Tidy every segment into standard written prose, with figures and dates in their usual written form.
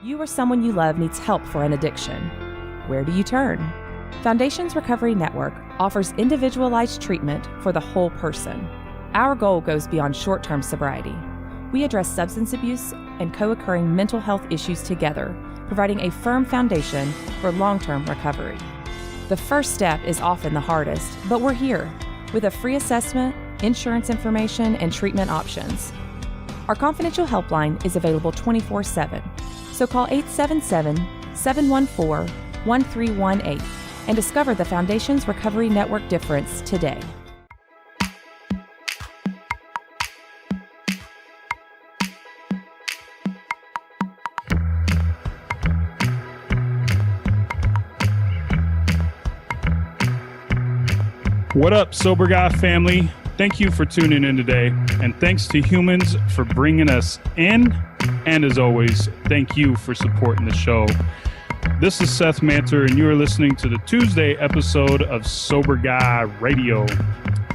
You or someone you love needs help for an addiction. Where do you turn? Foundations Recovery Network offers individualized treatment for the whole person. Our goal goes beyond short-term sobriety. We address substance abuse and co-occurring mental health issues together, providing a firm foundation for long-term recovery. The first step is often the hardest, but we're here with a free assessment, insurance information, and treatment options. Our confidential helpline is available 24/7. So call 877-714-1318 and discover the Foundations Recovery Network difference today. What up, Sober Guy family? Thank you for tuning in today, and thanks to Humans for bringing us in. And as always, thank you for supporting the show. This is Seth Manter, and you are listening to the Tuesday episode of Sober Guy Radio.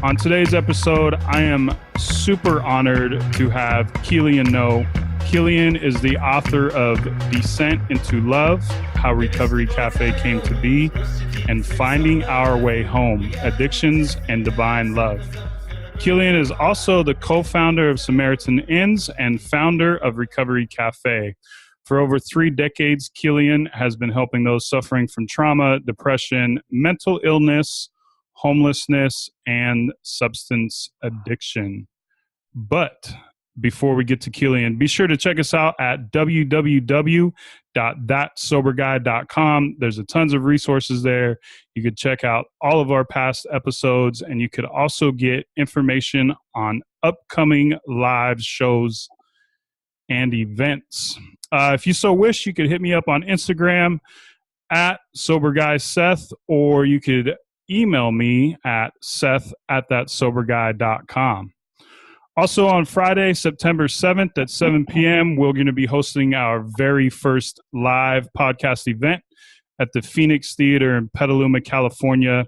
On today's episode, I am super honored to have Killian No. Killian is the author of Descent into Love, How Recovery Cafe Came to Be, and Finding Our Way Home, Addictions and Divine Love. Killian is also the co-founder of Samaritan Inns and founder of Recovery Cafe. For over 3 decades, Killian has been helping those suffering from trauma, depression, mental illness, homelessness, and substance addiction. But before we get to Killian, be sure to check us out at www.thatsoberguy.com. There's a tons of resources there. You could check out all of our past episodes, and you could also get information on upcoming live shows and events. If you so wish, you could hit me up on Instagram at SoberGuySeth, or you could email me at seth@thatsoberguy.com. Also on Friday, September 7th at 7 p.m., we're going to be hosting our very first live podcast event at the Phoenix Theater in Petaluma, California.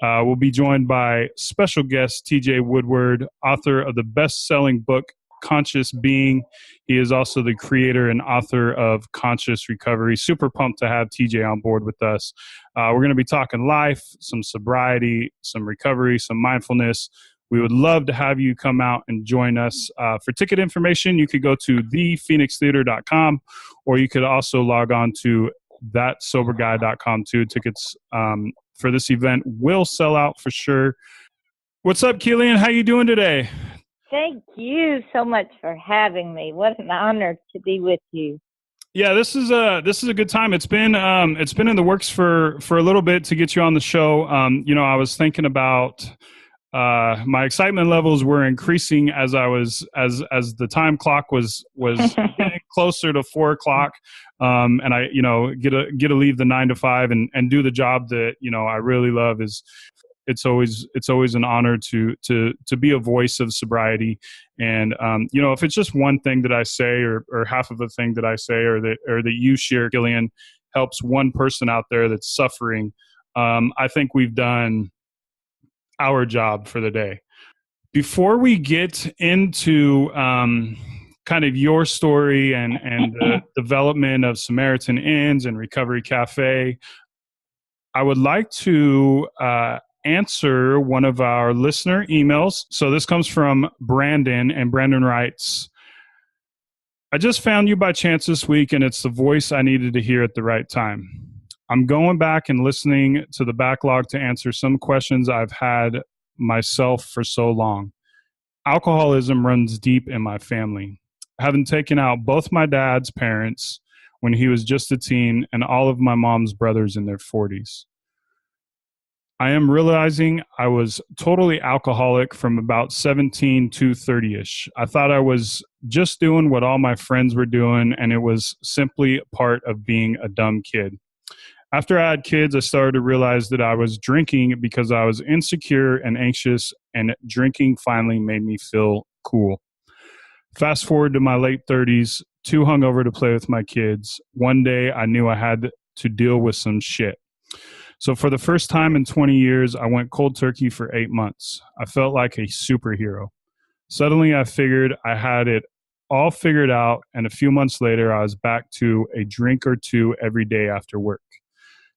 We'll be joined by special guest TJ Woodward, author of the best-selling book, Conscious Being. He is also the creator and author of Conscious Recovery. Super pumped to have TJ on board with us. We're going to be talking life, some sobriety, some recovery, some mindfulness. We would love to have you come out and join us. For ticket information, you could go to thephoenixtheater.com, or you could also log on to thatsoberguy.com too. Tickets for this event will sell out for sure. What's up, Killian? How you doing today? Thank you so much for having me. What an honor to be with you. Yeah, this is a good time. It's been in the works for a little bit to get you on the show. I was thinking about my excitement levels were increasing as the time clock was getting closer to 4 o'clock. And I, get to leave the 9 to 5 and do the job that, I really love. It's always an honor to be a voice of sobriety. And, if it's just one thing that I say or half of a thing that I say or that you share, Killian, helps one person out there that's suffering, I think we've done our job for the day. Before we get into kind of your story and the development of Samaritan Inns and Recovery Cafe, I would like to answer one of our listener emails. So this comes from Brandon, and Brandon writes, I just found you by chance this week, and it's the voice I needed to hear at the right time. I'm going back and listening to the backlog to answer some questions I've had myself for so long. Alcoholism runs deep in my family, having taken out both my dad's parents when he was just a teen and all of my mom's brothers in their 40s. I am realizing I was totally alcoholic from about 17 to 30-ish. I thought I was just doing what all my friends were doing, and it was simply part of being a dumb kid. After I had kids, I started to realize that I was drinking because I was insecure and anxious, and drinking finally made me feel cool. Fast forward to my late 30s, too hungover to play with my kids. One day, I knew I had to deal with some shit. So for the first time in 20 years, I went cold turkey for 8 months. I felt like a superhero. Suddenly, I figured I had it all figured out, and a few months later, I was back to a drink or two every day after work.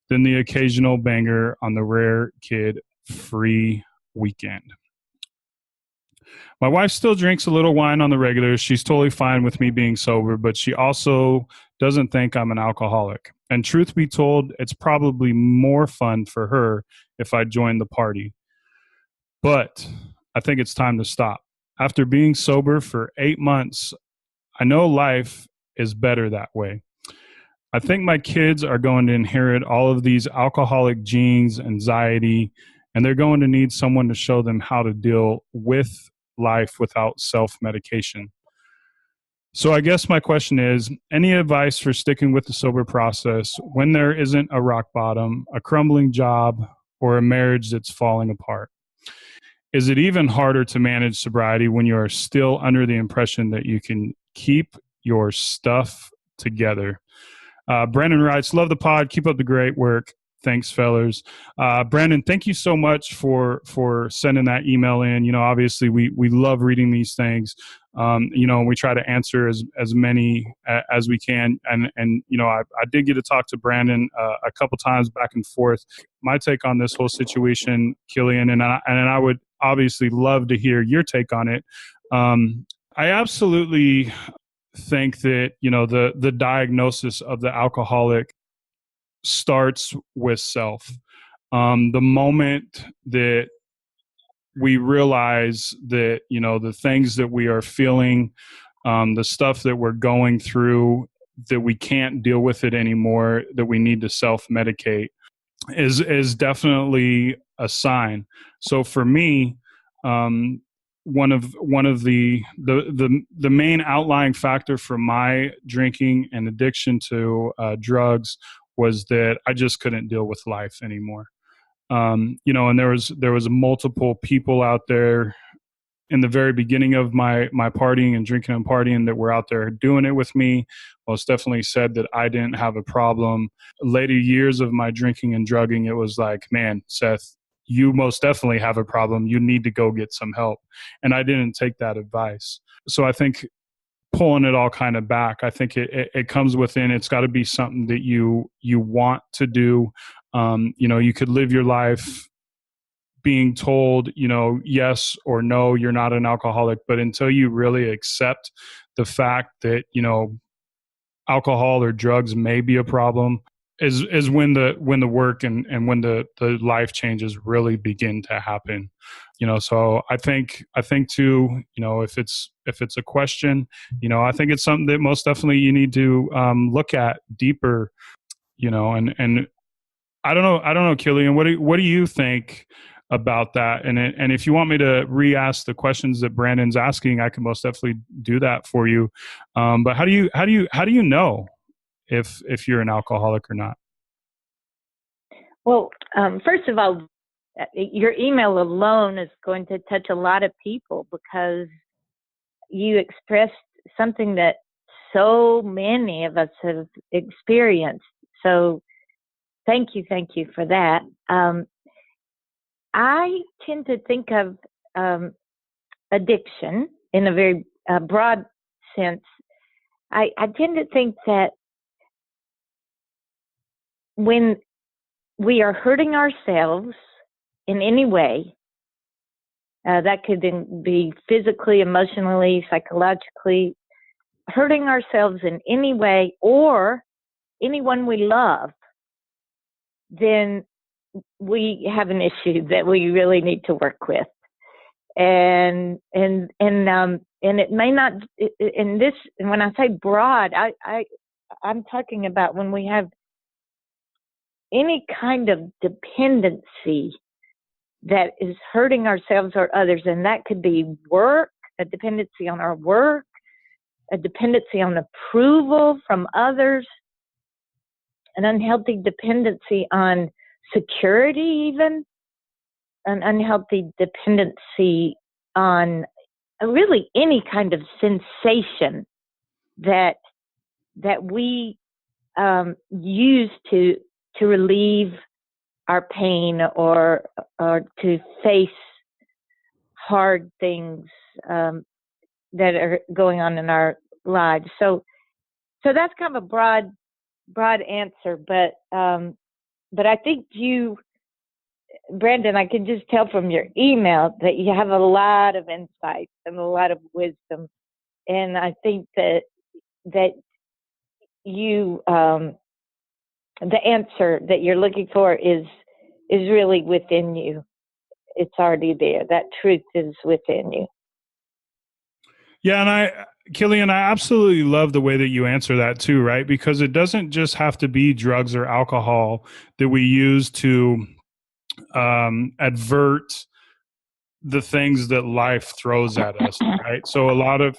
Then the occasional banger on the rare kid free weekend. My wife still drinks a little wine on the regular. She's totally fine with me being sober, but she also doesn't think I'm an alcoholic. And truth be told, it's probably more fun for her if I join the party. But I think it's time to stop. After being sober for 8 months, I know life is better that way. I think my kids are going to inherit all of these alcoholic genes, anxiety, and they're going to need someone to show them how to deal with life without self-medication. So I guess my question is, any advice for sticking with the sober process when there isn't a rock bottom, a crumbling job, or a marriage that's falling apart? Is it even harder to manage sobriety when you are still under the impression that you can keep your stuff together? Brandon writes, love the pod. Keep up the great work. Thanks, fellas. Brandon, thank you so much for sending that email in. You know, obviously we love reading these things. You know, we try to answer as many as we can. And you know, I did get to talk to Brandon a couple times back and forth. My take on this whole situation, Killian, and I would obviously love to hear your take on it. I absolutely think that, you know, the diagnosis of the alcoholic starts with self. The moment that we realize that, you know, the things that we are feeling, the stuff that we're going through, that we can't deal with it anymore, that we need to self-medicate is definitely a sign. So for me, one of the main outlying factor for my drinking and addiction to drugs was that I just couldn't deal with life anymore. You know, and there was multiple people out there in the very beginning of my partying and drinking and partying that were out there doing it with me. Most definitely said that I didn't have a problem. Later years of my drinking and drugging, it was like, man, Seth, you most definitely have a problem. You need to go get some help. And I didn't take that advice. So I think pulling it all kind of back, I think it comes within. It's got to be something that you want to do. You know, you could live your life being told, you know, yes or no, you're not an alcoholic. But until you really accept the fact that, you know, alcohol or drugs may be a problem is when the work and when the life changes really begin to happen. You know, so I think too, you know, if it's a question, you know, I think it's something that most definitely you need to look at deeper, you know, and I don't know, Killian, what do you think about that? And if you want me to re-ask the questions that Brandon's asking, I can most definitely do that for you. But how do you know if you're an alcoholic or not? Well, first of all, your email alone is going to touch a lot of people because you expressed something that so many of us have experienced. So thank you for that. I tend to think of addiction in a very broad sense. I tend to think that when we are hurting ourselves in any way, that could be physically, emotionally, psychologically, hurting ourselves in any way or anyone we love, then we have an issue that we really need to work with. And it may not, in this, and when I say broad, I'm talking about when we have any kind of dependency that is hurting ourselves or others, and that could be work, a dependency on our work, a dependency on approval from others, an unhealthy dependency on security, even an unhealthy dependency on really any kind of sensation that we use to relieve our pain or to face hard things. that are going on in our lives. So that's kind of a broad answer, but I think you, Brandon, I can just tell from your email that you have a lot of insight and a lot of wisdom, and I think that you the answer that you're looking for is really within you. It's already there. That truth is within you. Yeah, and Killian, I absolutely love the way that you answer that too, right? Because it doesn't just have to be drugs or alcohol that we use to advert the things that life throws at us, right? So a lot of,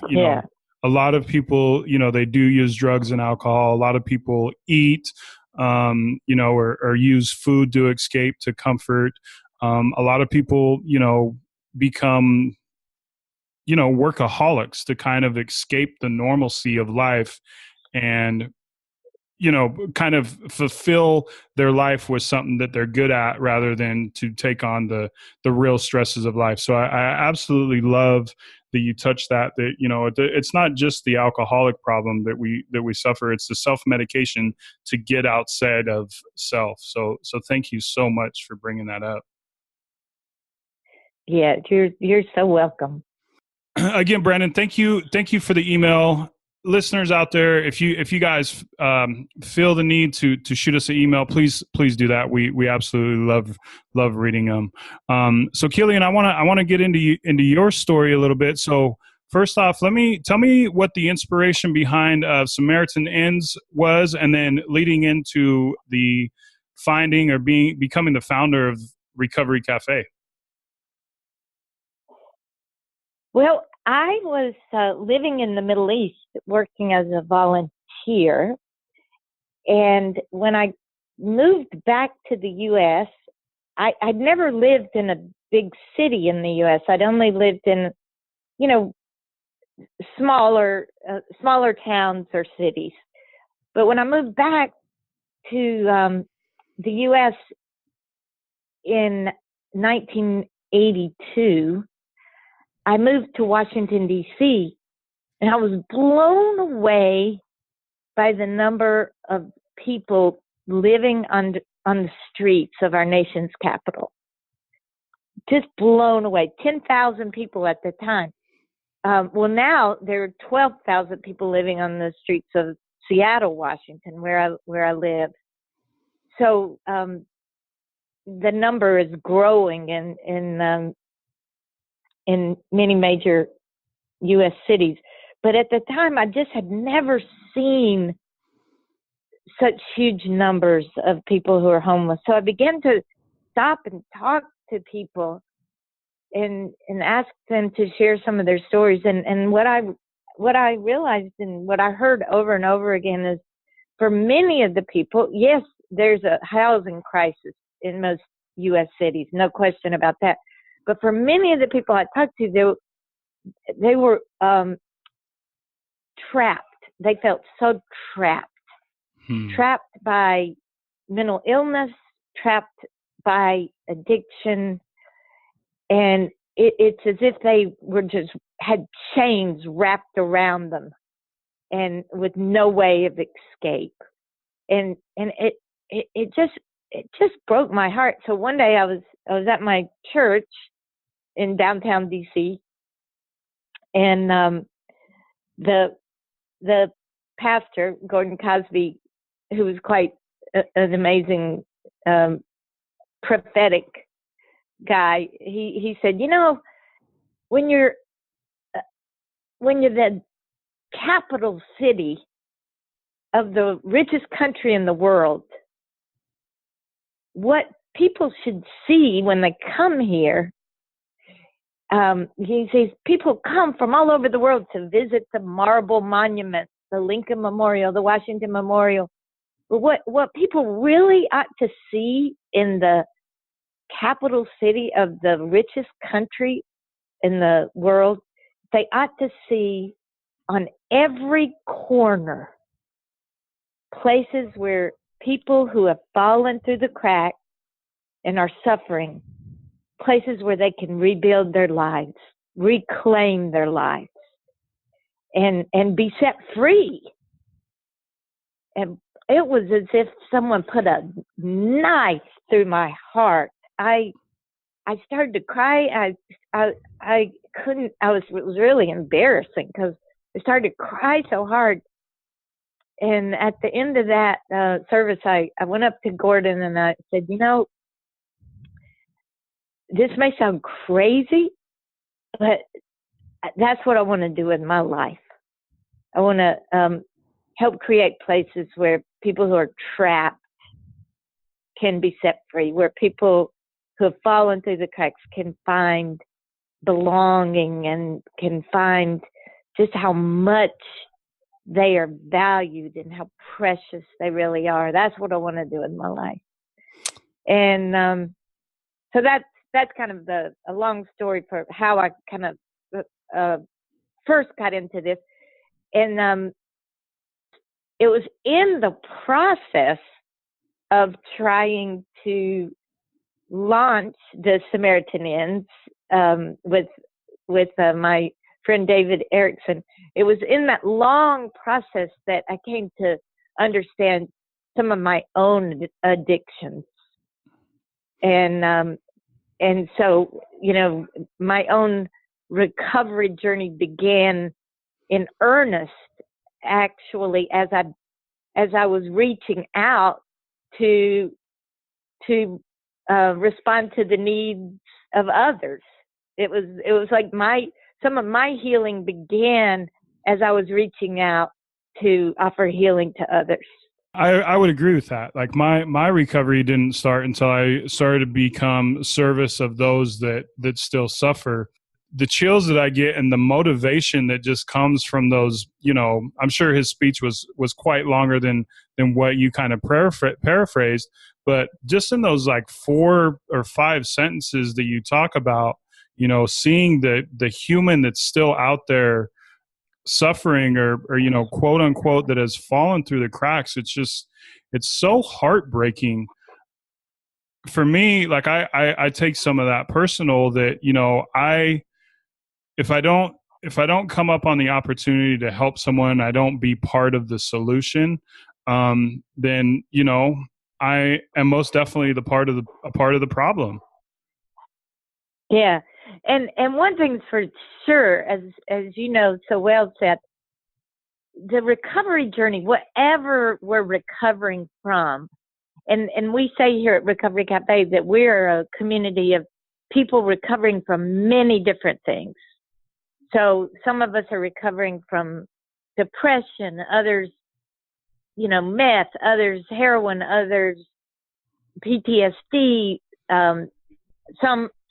a lot of people, they do use drugs and alcohol. A lot of people eat, or use food to escape, to comfort. A lot of people, become, workaholics to kind of escape the normalcy of life and, kind of fulfill their life with something that they're good at rather than to take on the real stresses of life. So I absolutely love that you touched that, it's not just the alcoholic problem that we suffer. It's the self-medication to get outside of self. So thank you so much for bringing that up. Yeah, you're so welcome. Again, Brandon, thank you for the email. Listeners out there, if you guys feel the need to shoot us an email, please do that. We absolutely love reading them. So Killian, I want to get into your story a little bit. So first off, tell me what the inspiration behind Samaritan Inns was, and then leading into the finding or becoming the founder of Recovery Cafe. Well, I was living in the Middle East, working as a volunteer. And when I moved back to the U.S., I'd never lived in a big city in the U.S. I'd only lived in, smaller towns or cities. But when I moved back to the U.S. in 1982, I moved to Washington, D.C., and I was blown away by the number of people living on the streets of our nation's capital. Just blown away. 10,000 people at the time. Well, now there are 12,000 people living on the streets of Seattle, Washington, where I live. So the number is growing in many major U.S. cities. But at the time, I just had never seen such huge numbers of people who are homeless. So I began to stop and talk to people and ask them to share some of their stories. And what I realized and what I heard over and over again is, for many of the people, yes, there's a housing crisis in most U.S. cities, no question about that. But for many of the people I talked to, they were trapped. They felt so trapped. Trapped by mental illness, trapped by addiction. And it's as if they were had chains wrapped around them and with no way of escape. And it just broke my heart. So one day I was at my church in downtown DC, and the pastor, Gordon Cosby, who was quite an amazing prophetic guy, he said, when you're the capital city of the richest country in the world, what people should see when they come here, he says, people come from all over the world to visit the marble monuments, the Lincoln Memorial, the Washington Memorial. But what people really ought to see in the capital city of the richest country in the world, they ought to see on every corner places where people who have fallen through the cracks and are suffering, places where they can rebuild their lives, reclaim their lives. and be set free. And it was as if someone put a knife through my heart. I started to cry. I couldn't. It was really embarrassing because I started to cry so hard. And at the end of that service, I went up to Gordon and I said, this may sound crazy, but that's what I want to do in my life. I want to help create places where people who are trapped can be set free, where people who have fallen through the cracks can find belonging and can find just how much they are valued and how precious they really are. That's what I want to do in my life. And so that's kind of a long story for how I kind of first got into this. And it was in the process of trying to launch the Samaritan Inns with my friend David Erickson. It was in that long process that I came to understand some of my own addictions. And so, my own recovery journey began in earnest, actually, as I was reaching out to respond to the needs of others. It was like some of my healing began as I was reaching out to offer healing to others. I would agree with that. Like my recovery didn't start until I started to become service of those that still suffer. The chills that I get and the motivation that just comes from those, I'm sure his speech was quite longer than what you kind of paraphrased, but just in those like 4 or 5 sentences that you talk about, seeing the human that's still out there suffering or quote unquote that has fallen through the cracks. It's so heartbreaking for me. Like I take some of that personal that, if I don't come up on the opportunity to help someone, I don't be part of the solution. Then, I am most definitely a part of the problem. Yeah. And one thing's for sure, as you know so well, Seth, the recovery journey, whatever we're recovering from, and we say here at Recovery Cafe that we're a community of people recovering from many different things. So some of us are recovering from depression, others, meth, others heroin, others PTSD,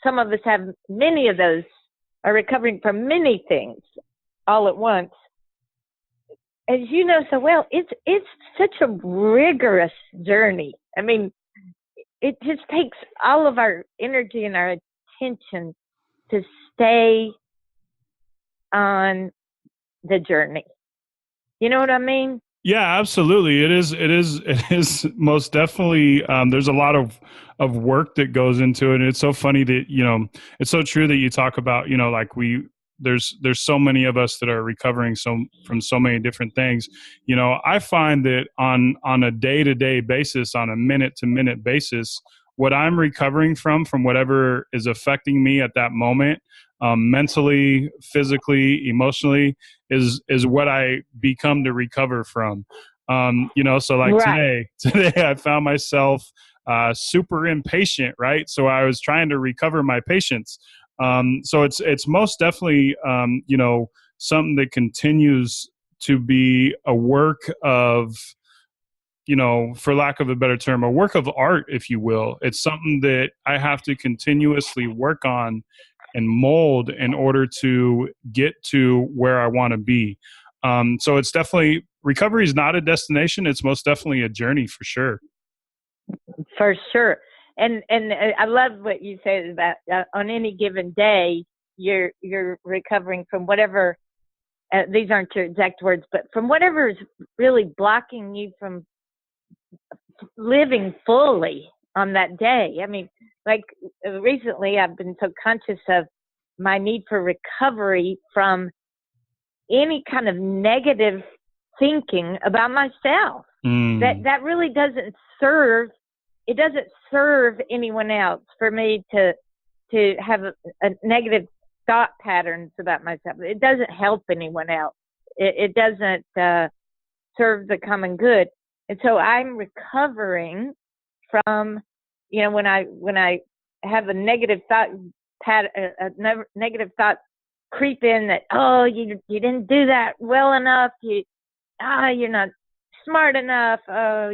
some of us have many of those, are recovering from many things all at once. As you know so well, it's such a rigorous journey. I mean, it just takes all of our energy and our attention to stay on the journey. You know what I mean? Yeah, absolutely. It is most definitely. There's a lot of work that goes into it. And it's so funny that, it's so true that you talk about, like there's so many of us that are recovering from so many different things. I find that on a day-to-day basis, on a minute-to-minute basis, what I'm recovering from whatever is affecting me at that moment, mentally, physically, emotionally, is what I become to recover from. So like right. today I found myself super impatient, right? So I was trying to recover my patience. So it's most definitely, something that continues to be a work of, for lack of a better term, a work of art, if you will. It's something that I have to continuously work on and mold in order to get to where I want to be. So it's definitely, recovery is not a destination. It's most definitely a journey for sure. For sure. And I love what you said about on any given day, you're recovering from whatever, these aren't your exact words, but from whatever is really blocking you from living fully on that day. I mean, like recently I've been so conscious of my need for recovery from any kind of negative thinking about myself. That really doesn't serve. It doesn't serve anyone else for me to have a negative thought patterns about myself. It doesn't help anyone else. It doesn't serve the common good. And so I'm recovering from, when I have a negative thought negative thought creep in that, oh, you didn't do that well enough. You're not smart enough. Oh,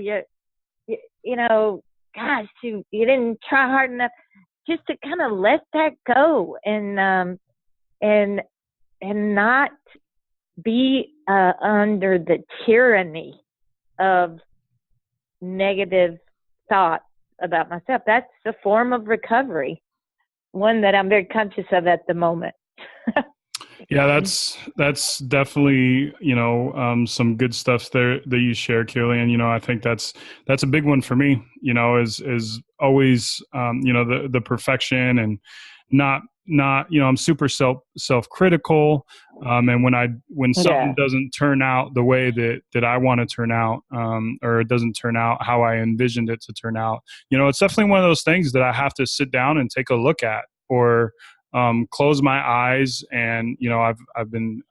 gosh, you didn't try hard enough. Just to kind of let that go and not be under the tyranny of negative thoughts about myself. That's a form of recovery, one that I'm very conscious of at the moment. Yeah, that's definitely, some good stuff there that you share, Killian. I think that's a big one for me, is always, the perfection and not, I'm super self-critical. And when something doesn't turn out the way that I want to turn out, or it doesn't turn out how I envisioned it to turn out, it's definitely one of those things that I have to sit down and take a look at, or close my eyes. And, I've been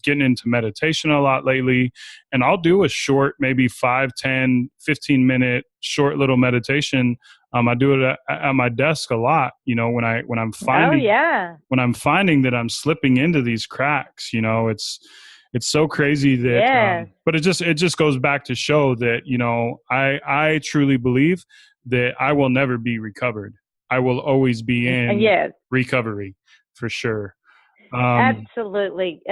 getting into meditation a lot lately, and I'll do a short, maybe 5, 10, 15 minute short little meditation. I do it at my desk a lot, when I'm finding, when I'm finding that I'm slipping into these cracks, it's so crazy that, but it just goes back to show that, I truly believe that I will never be recovered. I will always be in recovery, for sure. Absolutely.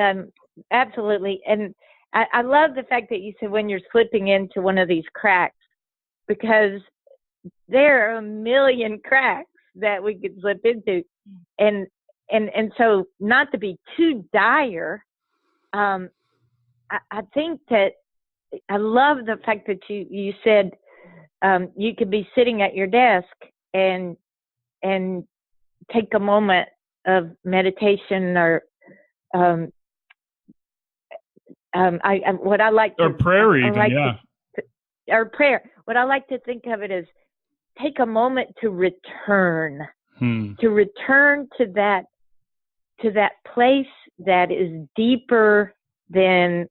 Absolutely. And I love the fact that you said when you're slipping into one of these cracks, because there are a million cracks that we could slip into. And so not to be too dire, I think that I love the fact that you said you could be sitting at your desk and take a moment of meditation, or what I like to, or prayer even, or prayer. What I like to think of it as take a moment to return to that place that is deeper than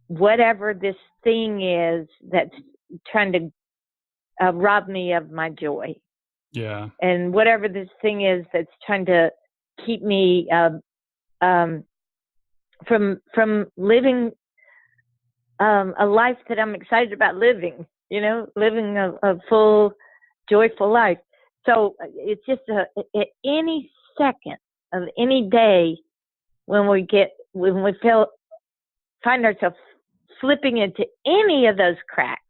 whatever this thing is that's trying to rob me of my joy. Yeah. And whatever this thing is that's trying to keep me from living a life that I'm excited about living, living a full, joyful life. So it's just at any second of any day when we find ourselves slipping into any of those cracks,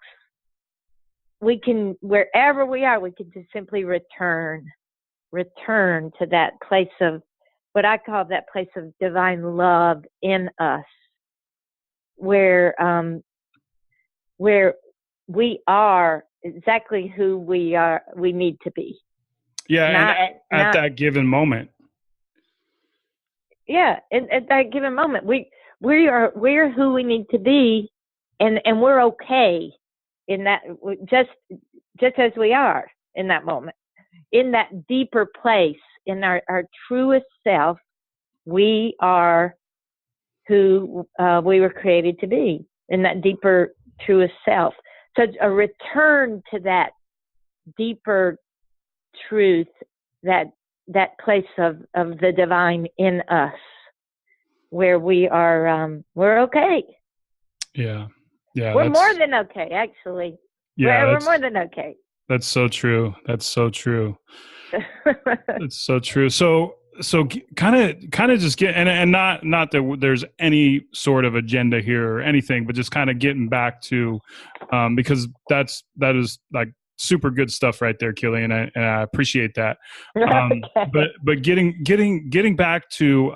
we can, wherever we are, we can just simply return to that place of what I call that place of divine love in us, where we are exactly who we need to be. Yeah, at that given moment. Yeah, at that given moment, we're who we need to be, and we're okay in that, just as we are in that moment, in that deeper place, in our truest self. We are who we were created to be, in that deeper, truest self. So a return to that deeper truth, that place of the divine in us, where we are, we're okay. Yeah. We're more than okay, actually. Yeah, we're more than okay. That's so true. That's so true. It's so true. So kind of just get, and not that there's any sort of agenda here or anything, but just kind of getting back to, because that is like super good stuff right there, Killian, and I appreciate that. Okay. But getting back to,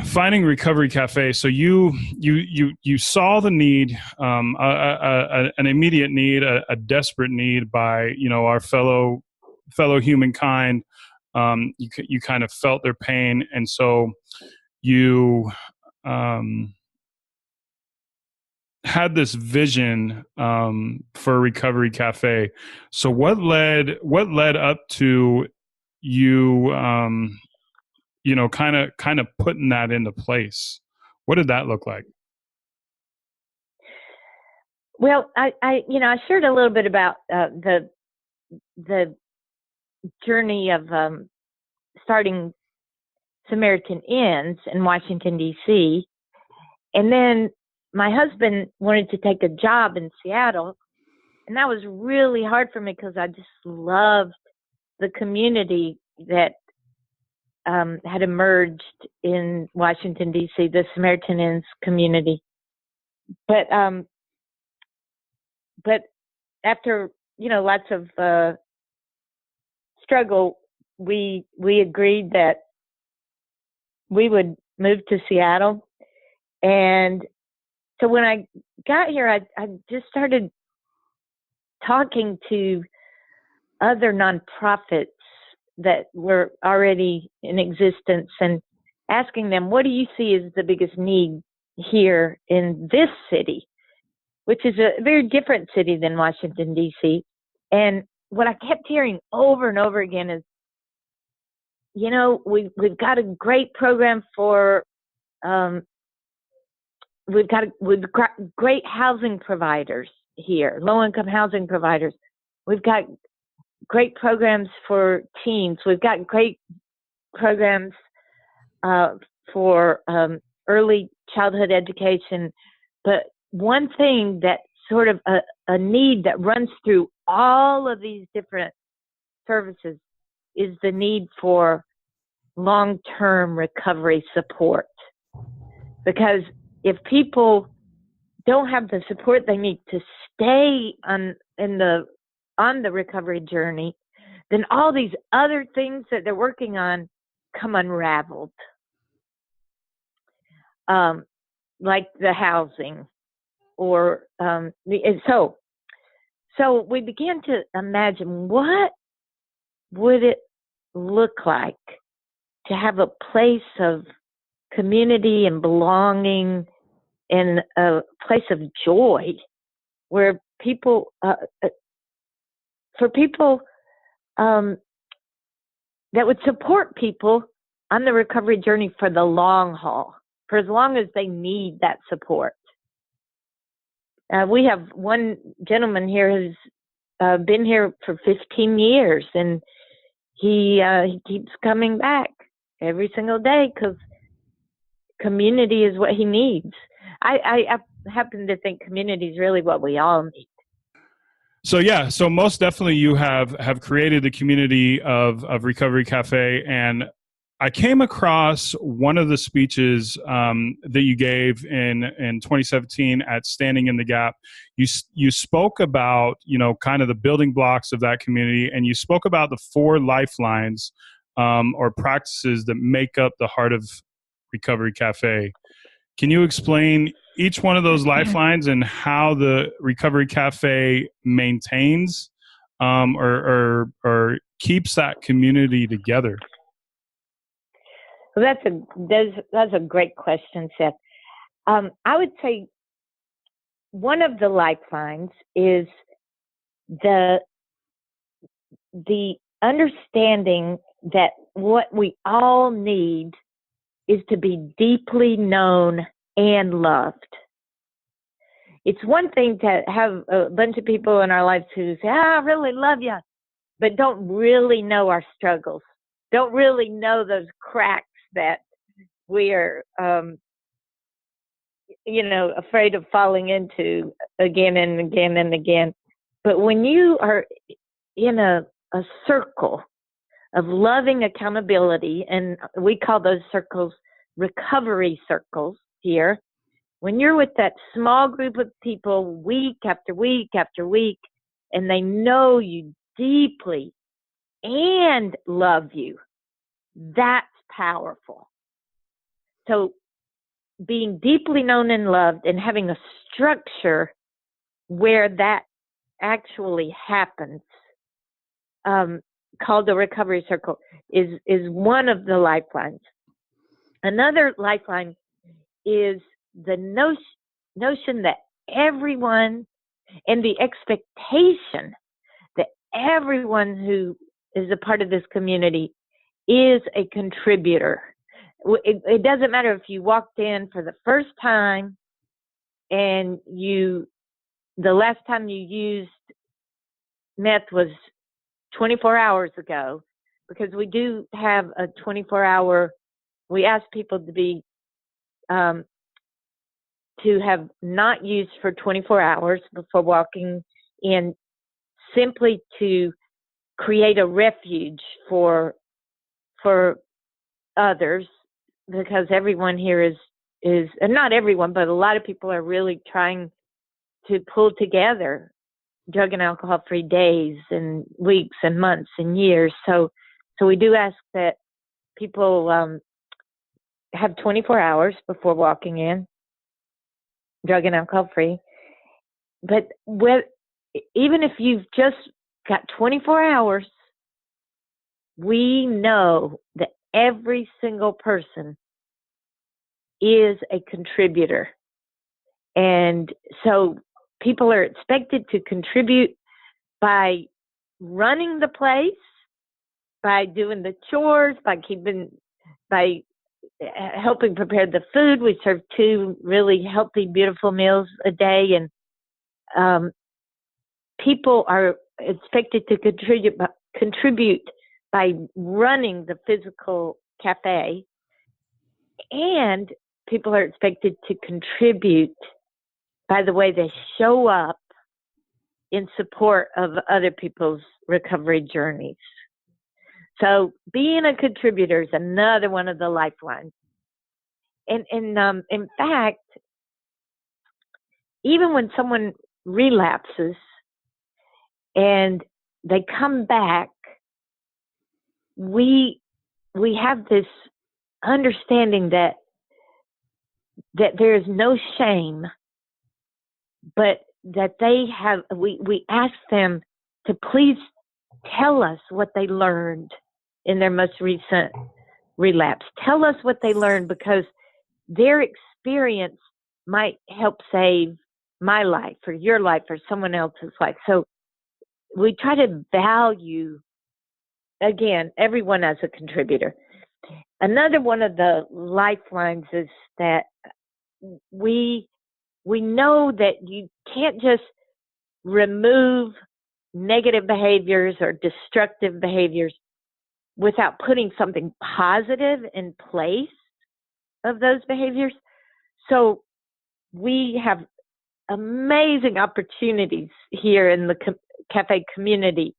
finding Recovery Cafe. So you saw the need, an immediate need, a desperate need by, our fellow humankind, You kind of felt their pain, and so you had this vision for Recovery Cafe. So what led up to you kind of putting that into place? What did that look like? Well, I shared a little bit about the journey of starting Samaritan Inns in Washington, D.C. And then my husband wanted to take a job in Seattle. And that was really hard for me because I just loved the community that had emerged in Washington, D.C., the Samaritan Inns community. But after, lots of struggle, we agreed that we would move to Seattle. And so when I got here, I just started talking to other nonprofits that were already in existence and asking them, what do you see as the biggest need here in this city, which is a very different city than Washington, D.C. And what I kept hearing over and over again is, we've got a great program for, we've got great housing providers here, low-income housing providers. We've got great programs for teens. We've got great programs for early childhood education. But one thing that sort of a need that runs through all of these different services is the need for long-term recovery support. Because if people don't have the support they need to stay on the recovery journey, then all these other things that they're working on come unraveled. Like the housing, or so we began to imagine, what would it look like to have a place of community and belonging and a place of joy where people, for people that would support people on the recovery journey for the long haul, for as long as they need that support. We have one gentleman here who's been here for 15 years, and he keeps coming back every single day because community is what he needs. I happen to think community is really what we all need. So most definitely you have created the community of Recovery Cafe, and I came across one of the speeches that you gave in 2017 at Standing in the Gap. You spoke about, kind of the building blocks of that community, and you spoke about the 4 lifelines or practices that make up the heart of Recovery Cafe. Can you explain each one of those lifelines and how the Recovery Cafe maintains or keeps that community together? Well, that's a great question, Seth. I would say one of the lifelines is the understanding that what we all need is to be deeply known and loved. It's one thing to have a bunch of people in our lives who say, I really love you, but don't really know our struggles, don't really know those cracks that we are, afraid of falling into again and again and again. But when you are in a circle of loving accountability, and we call those circles recovery circles here, when you're with that small group of people week after week after week, and they know you deeply and love you, that's powerful. So being deeply known and loved and having a structure where that actually happens called the Recovery Circle is one of the lifelines. Another lifeline is the notion that everyone, and the expectation that everyone who is a part of this community is a contributor. It doesn't matter if you walked in for the first time and the last time you used meth was 24 hours ago, because we do have a 24-hour, we ask people to be, to have not used for 24 hours before walking in, simply to create a refuge for others, because everyone here is, and not everyone, but a lot of people are really trying to pull together drug and alcohol free days and weeks and months and years. So we do ask that people have 24 hours before walking in, drug and alcohol free. But even if you've just got 24 hours, we know that every single person is a contributor. And so people are expected to contribute by running the place, by doing the chores, by helping prepare the food. We serve 2 really healthy, beautiful meals a day, and people are expected to contribute by running the physical cafe, and people are expected to contribute by the way they show up in support of other people's recovery journeys. So being a contributor is another one of the lifelines. And in fact, even when someone relapses and they come back, we have this understanding that there is no shame, but that we ask them to please tell us what they learned in their most recent relapse. Tell us what they learned, because their experience might help save my life or your life or someone else's life. So we try to value, again, everyone as a contributor. Another one of the lifelines is that we know that you can't just remove negative behaviors or destructive behaviors without putting something positive in place of those behaviors. So we have amazing opportunities here in the cafe community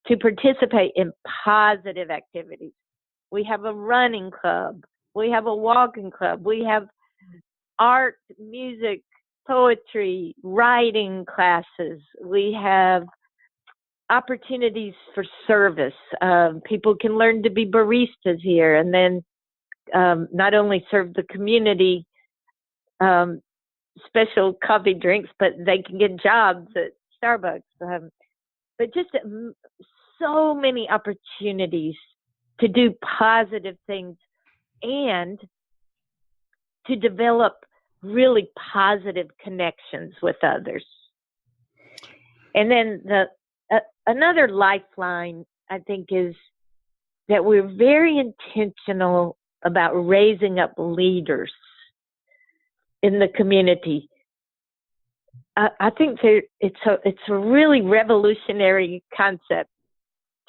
to participate in positive activities. We have a running club. We have a walking club. We have art, music, poetry, writing classes. We have opportunities for service. People can learn to be baristas here, and then not only serve the community special coffee drinks, but they can get jobs at Starbucks. But just so many opportunities to do positive things and to develop really positive connections with others. And then another lifeline, I think, is that we're very intentional about raising up leaders in the community. I think it's a really revolutionary concept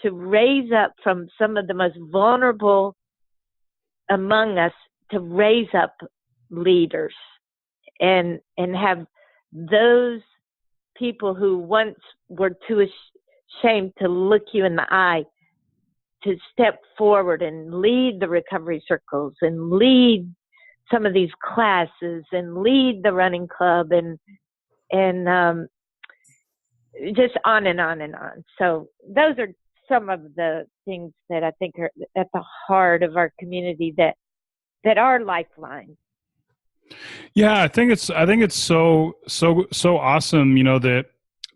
to raise up from some of the most vulnerable among us, to raise up leaders and have those people who once were too ashamed to look you in the eye to step forward and lead the recovery circles and lead some of these classes and lead the running club and just on and on and on. So those are some of the things that I think are at the heart of our community that are lifelines. Yeah, I think it's so awesome, that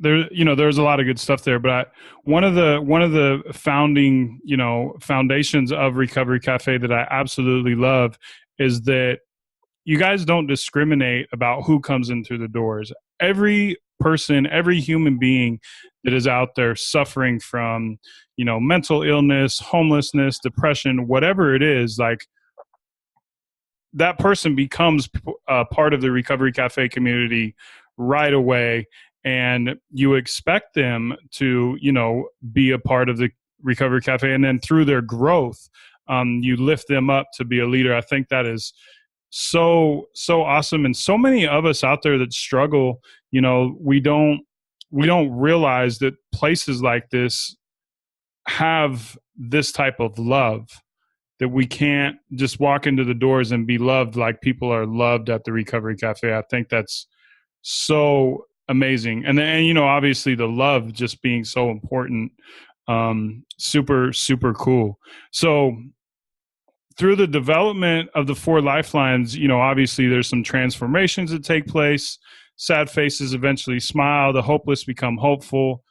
there's a lot of good stuff there, but one of the founding, foundations of Recovery Cafe that I absolutely love is that you guys don't discriminate about who comes in through the doors. Every person, every human being that is out there suffering from, mental illness, homelessness, depression, whatever it is, like, that person becomes part of the Recovery Cafe community right away. And you expect them to, be a part of the Recovery Cafe. And then through their growth, you lift them up to be a leader. I think that is so awesome. And so many of us out there that struggle, we don't realize that places like this have this type of love, that we can't just walk into the doors and be loved like people are loved at the Recovery Cafe. I think that's so amazing. And then, obviously the love just being so important. Super, super cool. So through the development of the 4 lifelines, obviously there's some transformations that take place. Sad faces eventually smile. The hopeless become hopeful.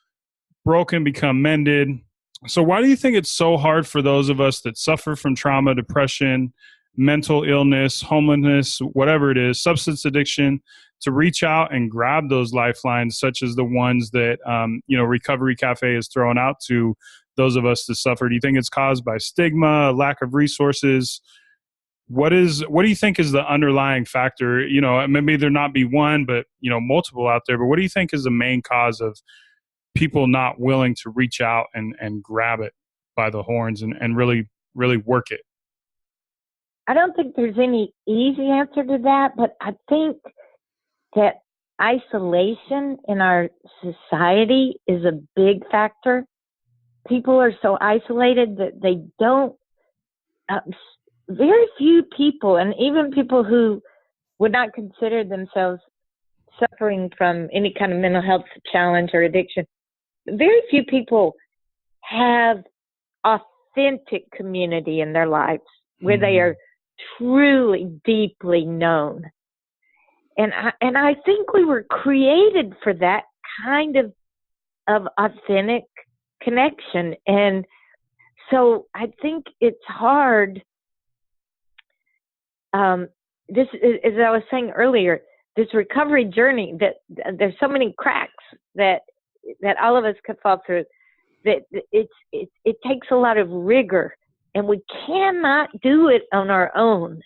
Broken become mended. So why do you think it's so hard for those of us that suffer from trauma, depression, mental illness, homelessness, whatever it is, substance addiction, to reach out and grab those lifelines, such as the ones that, Recovery Cafe is throwing out to those of us that suffer? Do you think it's caused by stigma, lack of resources? What do you think is the underlying factor? Maybe there not be one, but, multiple out there. But what do you think is the main cause of people not willing to reach out and grab it by the horns and really, really work it? I don't think there's any easy answer to that, but I think that isolation in our society is a big factor. People are so isolated that they don't, very few people, and even people who would not consider themselves suffering from any kind of mental health challenge or addiction, very few people have authentic community in their lives where they are truly deeply known. And I think we were created for that kind of authentic connection. And so I think it's hard. This is, as I was saying earlier, this recovery journey, that there's so many cracks that all of us could fall through, that it takes a lot of rigor, and we cannot do it on our own.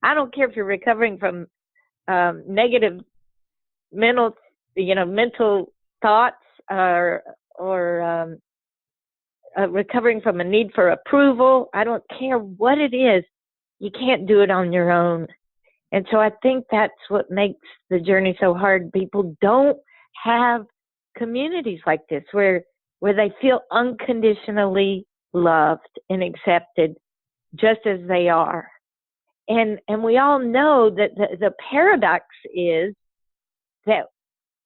I don't care if you're recovering from negative mental thoughts, or recovering from a need for approval. I don't care what it is. You can't do it on your own. And so I think that's what makes the journey so hard. People don't have communities like this where they feel unconditionally loved and accepted just as they are. And we all know that the paradox is that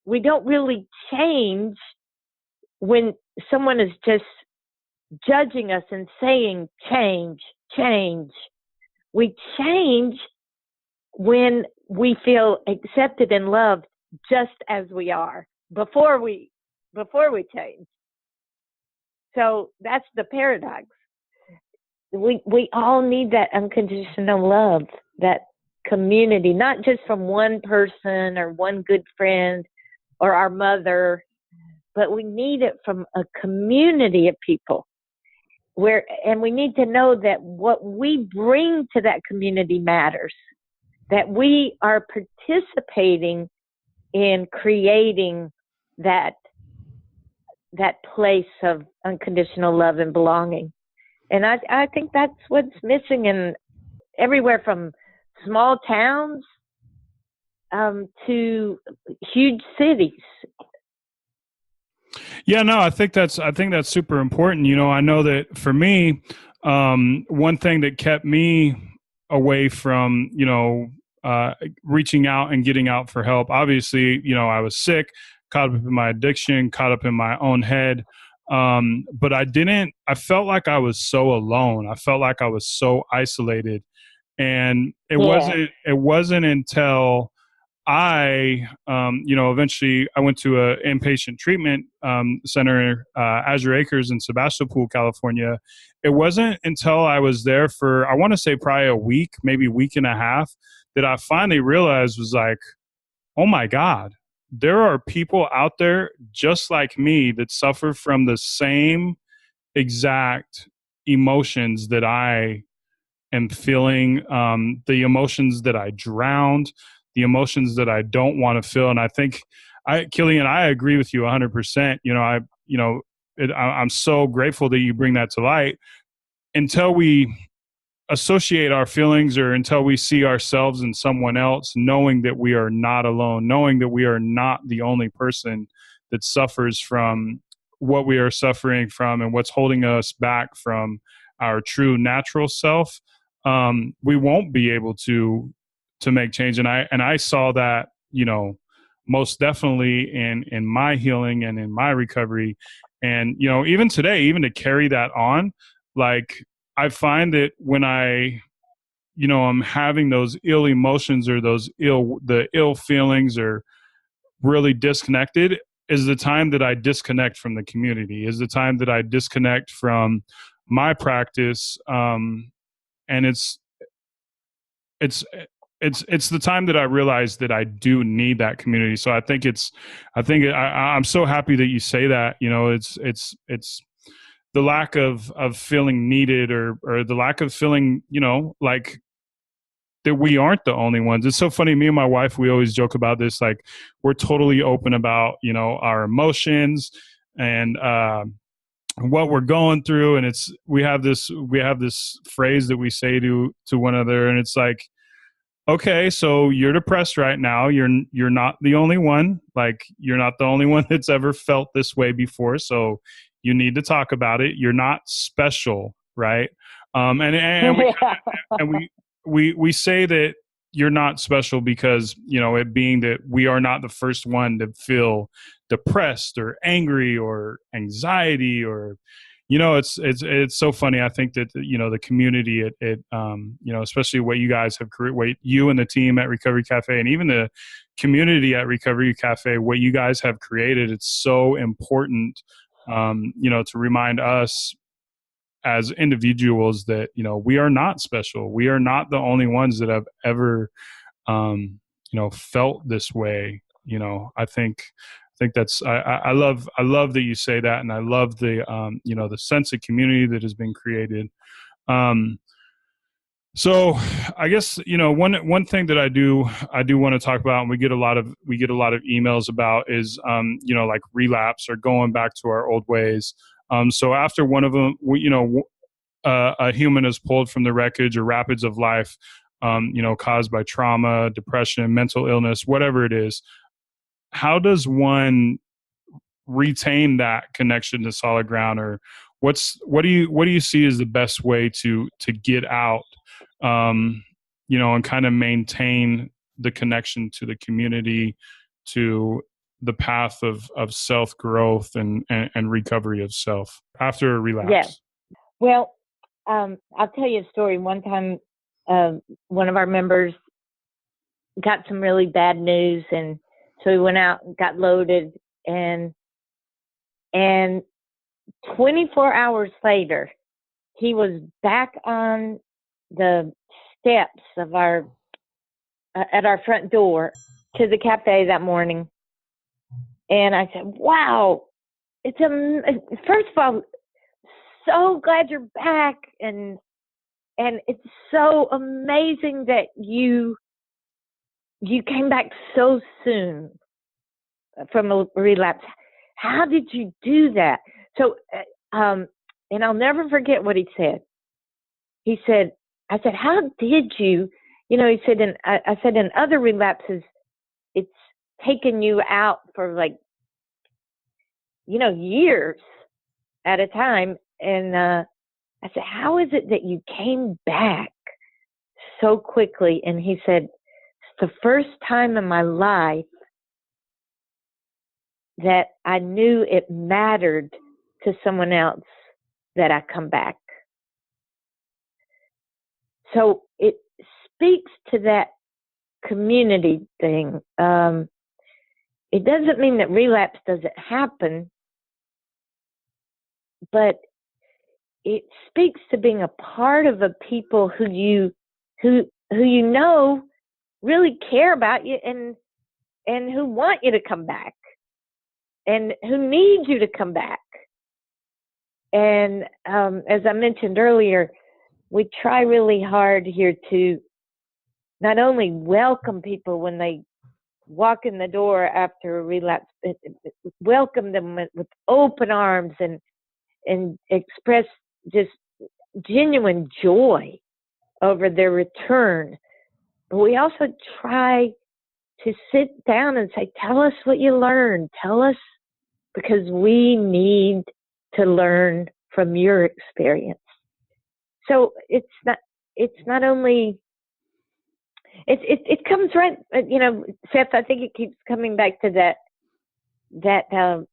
we don't really change when someone is just judging us and saying, change, change. We change when we feel accepted and loved just as we are before we change. So that's the paradox. We all need that unconditional love, that community, not just from one person or one good friend or our mother, but we need it from a community of people. And we need to know that what we bring to that community matters, that we are participating in creating that place of unconditional love and belonging. And I think that's what's missing in everywhere from small towns to huge cities. Yeah, no, I think that's super important. I know that for me, one thing that kept me away from, reaching out and getting out for help, obviously, I was sick, caught up in my addiction, caught up in my own head. But I felt like I was so alone. I felt like I was so isolated. And it wasn't until eventually I went to a inpatient treatment center, Azure Acres in Sebastopol, California. It wasn't until I was there for, I want to say probably a week, maybe week and a half, that I finally realized was like, oh my God, there are people out there just like me that suffer from the same exact emotions that I am feeling, the emotions that I drowned, the emotions that I don't want to feel. And I think Killian, I agree with you 100%. I'm so grateful that you bring that to light. Until we associate our feelings or until we see ourselves in someone else, knowing that we are not alone, knowing that we are not the only person that suffers from what we are suffering from and what's holding us back from our true natural self, we won't be able to make change. And I saw that, most definitely in my healing and in my recovery. And, even today, even to carry that on, like, I find that when I'm having those ill emotions or the ill feelings or really disconnected, is the time that I disconnect from the community, is the time that I disconnect from my practice. And it's the time that I realize that I do need that community. So I'm so happy that you say that. It's the lack of feeling needed or the lack of feeling, like that we aren't the only ones. It's so funny. Me and my wife, we always joke about this. Like, we're totally open about, our emotions and what we're going through. And we have this phrase that we say to one another. And it's like, okay, so you're depressed right now. You're not the only one. Like, you're not the only one that's ever felt this way before. So you need to talk about it. You're not special, right? And we say that you're not special because, it being that we are not the first one to feel depressed or angry or anxiety or, it's so funny. I think that, the community, especially what you guys have created, what you and the team at Recovery Cafe and even the community at Recovery Cafe, what you guys have created, it's so important, to remind us as individuals that, we are not special. We are not the only ones that have ever, felt this way. I think that's, I love that you say that. And I love the, the sense of community that has been created. So I guess, one thing that I do want to talk about, and we get a lot of emails about is, like relapse or going back to our old ways. So after one of them, a human is pulled from the wreckage or rapids of life, caused by trauma, depression, mental illness, whatever it is, how does one retain that connection to solid ground? Or what do you see as the best way to get out, and kind of maintain the connection to the community, to the path of self-growth and recovery of self after a relapse? Yeah. Well, I'll tell you a story. One time, one of our members got some really bad news, and so he went out and got loaded, and 24 hours later, he was back on the steps of at our front door to the cafe that morning. And I said, wow, first of all, so glad you're back. And it's so amazing that you came back so soon from a relapse. How did you do that? So, and I'll never forget what he said. He said, I said, how did you, he said, I said, in other relapses, it's taken you out for like, years at a time. And I said, how is it that you came back so quickly? And he said, it's the first time in my life that I knew it mattered to someone else that I come back. So it speaks to that community thing. It doesn't mean that relapse doesn't happen, but it speaks to being a part of a people who you know really care about you and who want you to come back and who need you to come back. And as I mentioned earlier, we try really hard here to not only welcome people when they walk in the door after a relapse, but welcome them with open arms and express just genuine joy over their return. But we also try to sit down and say, tell us what you learned. Tell us, because we need to learn from your experience. So it comes right, Seth, I think it keeps coming back to that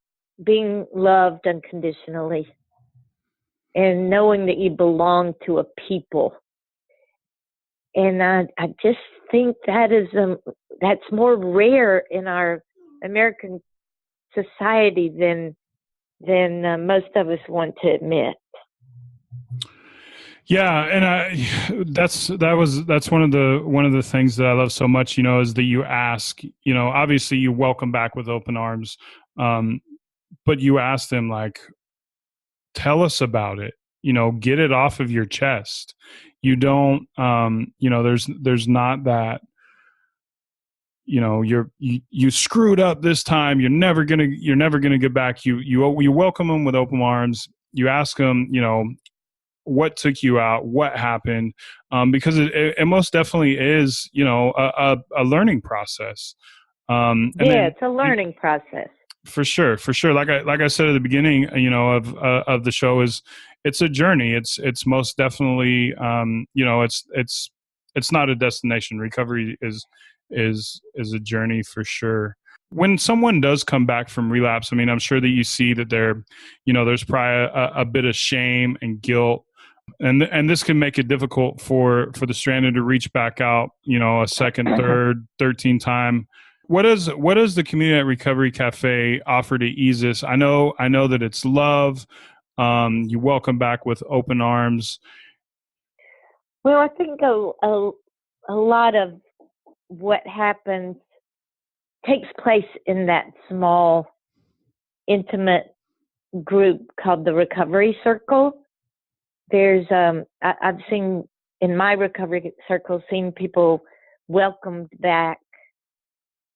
being loved unconditionally and knowing that you belong to a people. And I just think that's more rare in our American society than most of us want to admit. Yeah, and that's one of the things that I love so much, is that you ask, obviously you welcome back with open arms, but you ask them, like, tell us about it, get it off of your chest. You don't, there's not that, you screwed up this time. You're never gonna get back. You welcome them with open arms. You ask them, what took you out, what happened, because it most definitely is, a learning process. It's a learning process. For sure. Like I said at the beginning, of the show, it's a journey. It's most definitely, it's not a destination. Recovery is a journey for sure. When someone does come back from relapse, I mean, I'm sure that you see that there's probably a bit of shame and guilt. And this can make it difficult for the stranded to reach back out, a second, third, 13th time. What does the Community at Recovery Cafe offer to ease this? I know that it's love. You welcome back with open arms. Well, I think a lot of what happens takes place in that small, intimate group called the Recovery Circle. There's I've seen in my recovery circle, seen people welcomed back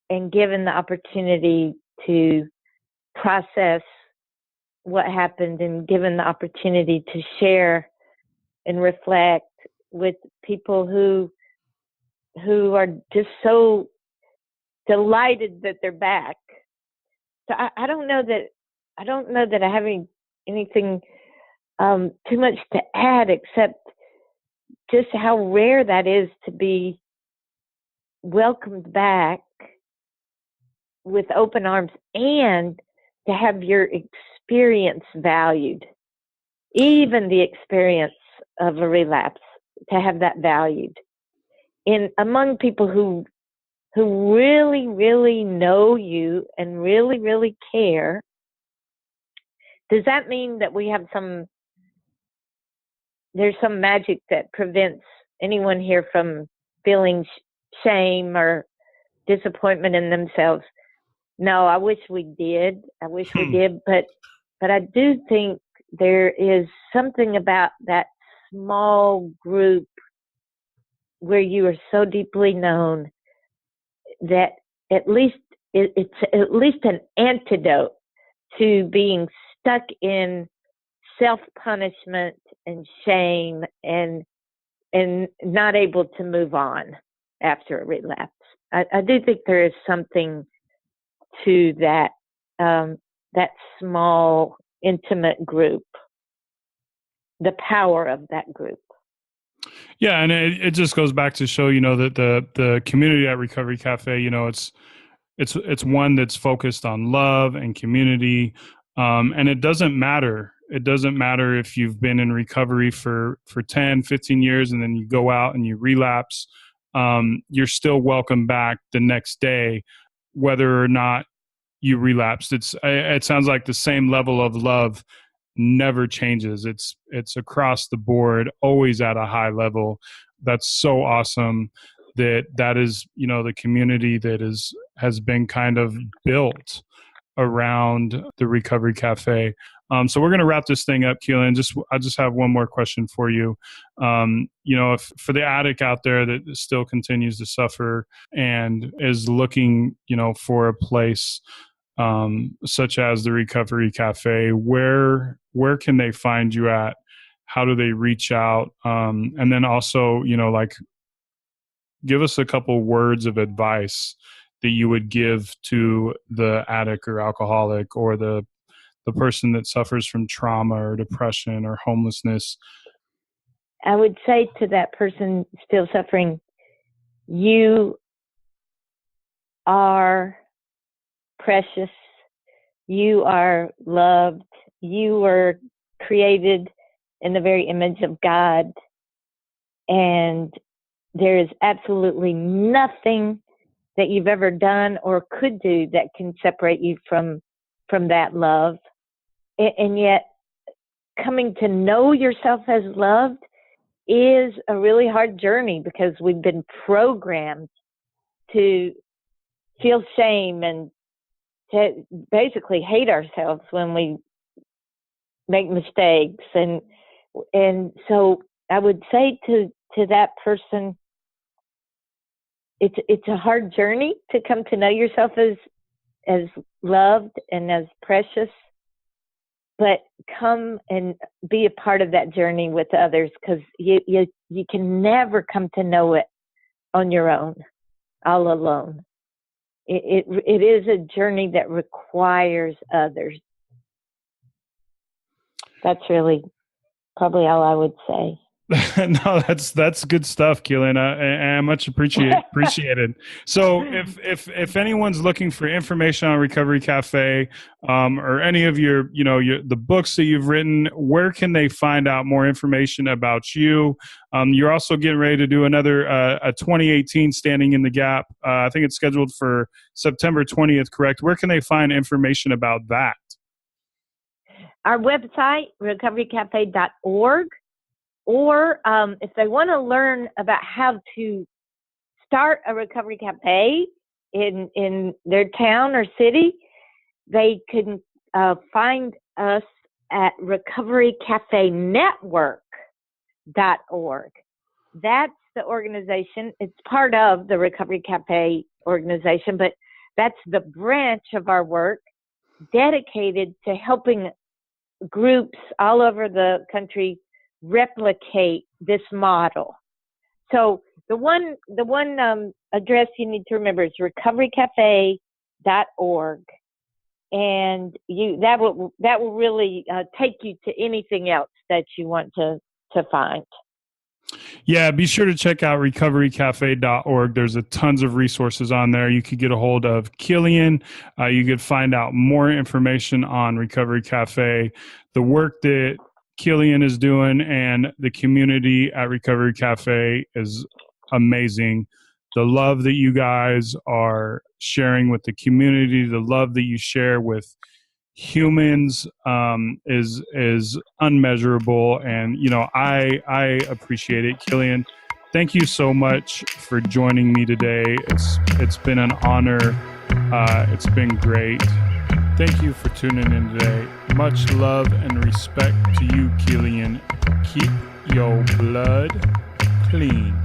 and given the opportunity to process what happened and given the opportunity to share and reflect with people who are just so delighted that they're back. So I don't know that I have anything too much to add, except just how rare that is to be welcomed back with open arms and to have your experience valued, even the experience of a relapse, to have that valued among people who really, really know you and really, really care. Does that mean that there's some magic that prevents anyone here from feeling shame or disappointment in themselves? No, I wish we did. But I do think there is something about that small group where you are so deeply known that at least it's at least an antidote to being stuck in self-punishment and shame and not able to move on after a relapse. I do think there is something to that small, intimate group, the power of that group. Yeah, and it just goes back to show, that the Community at Recovery Cafe, it's one that's focused on love and community, and it doesn't matter. It doesn't matter if you've been in recovery for 10, 15 years and then you go out and you relapse. you're still welcome back the next day, whether or not you relapsed. It sounds like the same level of love never changes. It's across the board, always at a high level. That's so awesome that is, the community that has been kind of built around the Recovery Cafe. So we're going to wrap this thing up, Killian. I just have one more question for you. If for the addict out there that still continues to suffer and is looking, for a place such as the Recovery Cafe, where can they find you at? How do they reach out? And then also, give us a couple words of advice that you would give to the addict or alcoholic or the person that suffers from trauma or depression or homelessness. I would say to that person still suffering, you are precious. You are loved. You were created in the very image of God. And there is absolutely nothing that you've ever done or could do that can separate you from that love. And yet, coming to know yourself as loved is a really hard journey because we've been programmed to feel shame and to basically hate ourselves when we make mistakes. And so I would say to that person, it's a hard journey to come to know yourself as loved and as precious, but come and be a part of that journey with others, because you can never come to know it on your own, all alone. It is a journey that requires others. That's really probably all I would say. No, that's good stuff, Killian. I much appreciated. So if anyone's looking for information on Recovery Cafe, or any of your the books that you've written, where can they find out more information about you? You're also getting ready to do another a 2018 Standing in the Gap. I think it's scheduled for September 20th, correct? Where can they find information about that? Our website, recoverycafe.org. Or if they want to learn about how to start a Recovery Cafe in their town or city, they can find us at recoverycafenetwork.org. That's the organization. It's part of the Recovery Cafe organization, but that's the branch of our work dedicated to helping groups all over the country replicate this model. So the one address you need to remember is recoverycafe.org, and that will really take you to anything else that you want to find. Yeah, be sure to check out recoverycafe.org. There's tons of resources on there. You could get a hold of Killian. You could find out more information on Recovery Cafe, the work that Killian is doing, and the community at Recovery Cafe is amazing. The love that you guys are sharing with the community, the love that you share with humans is unmeasurable, and I appreciate it. Killian, thank you so much for joining me today. It's been an honor. It's been great. Thank you for tuning in today. Much love and respect to you, Killian. Keep your blood clean.